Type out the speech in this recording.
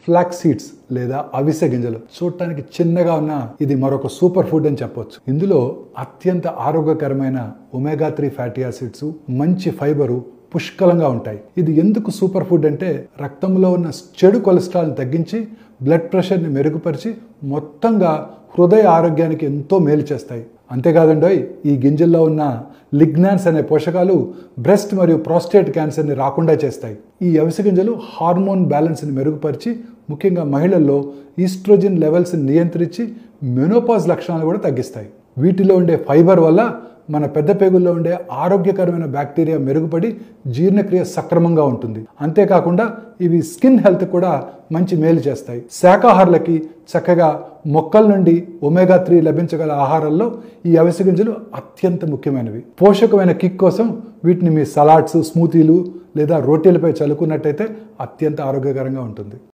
Flax seeds లేదా అవిసె గింజలు. చూడటానికి చిన్నగా ఉన్న ఇది మరొక సూపర్ ఫుడ్ అని చెప్పొచ్చు. ఇందులో అత్యంత ఆరోగ్యకరమైన ఒమేగా 3 ఫ్యాటీ యాసిడ్స్, మంచి ఫైబరు పుష్కలంగా ఉంటాయి. ఇది ఎందుకు సూపర్ ఫుడ్ అంటే రక్తంలో ఉన్న చెడు కొలెస్ట్రాల్ని తగ్గించి బ్లడ్ ప్రెషర్ని మెరుగుపరిచి మొత్తంగా హృదయ ఆరోగ్యానికి ఎంతో మేలు చేస్తాయి. అంతేకాదండోయ్, ఈ గింజల్లో ఉన్న లిగ్నాన్స్ అనే పోషకాలు బ్రెస్ట్ మరియు ప్రాస్టేట్ క్యాన్సర్ని రాకుండా చేస్తాయి. ఈ అవిసె గింజలు హార్మోన్ బ్యాలెన్స్ని మెరుగుపరిచి ముఖ్యంగా మహిళల్లో ఈస్ట్రోజన్ లెవెల్స్ని నియంత్రించి మెనోపాజ్ లక్షణాలు కూడా తగ్గిస్తాయి. వీటిలో ఉండే ఫైబర్ వల్ల మన పెద్ద పేగుల్లో ఉండే ఆరోగ్యకరమైన బ్యాక్టీరియా మెరుగుపడి జీర్ణక్రియ సక్రమంగా ఉంటుంది. అంతేకాకుండా ఇవి స్కిన్ హెల్త్ కూడా మంచి మేలు చేస్తాయి. శాకాహారులకి చక్కగా మొక్కల నుండి ఒమేగా 3 లభించగల ఆహారాల్లో ఈ అవిసె గింజలు అత్యంత ముఖ్యమైనవి. పోషకమైన కిక్ కోసం వీటిని మీ సలాడ్స్, స్మూతీలు లేదా రోటీలపై చల్లుకున్నట్టయితే అత్యంత ఆరోగ్యకరంగా ఉంటుంది.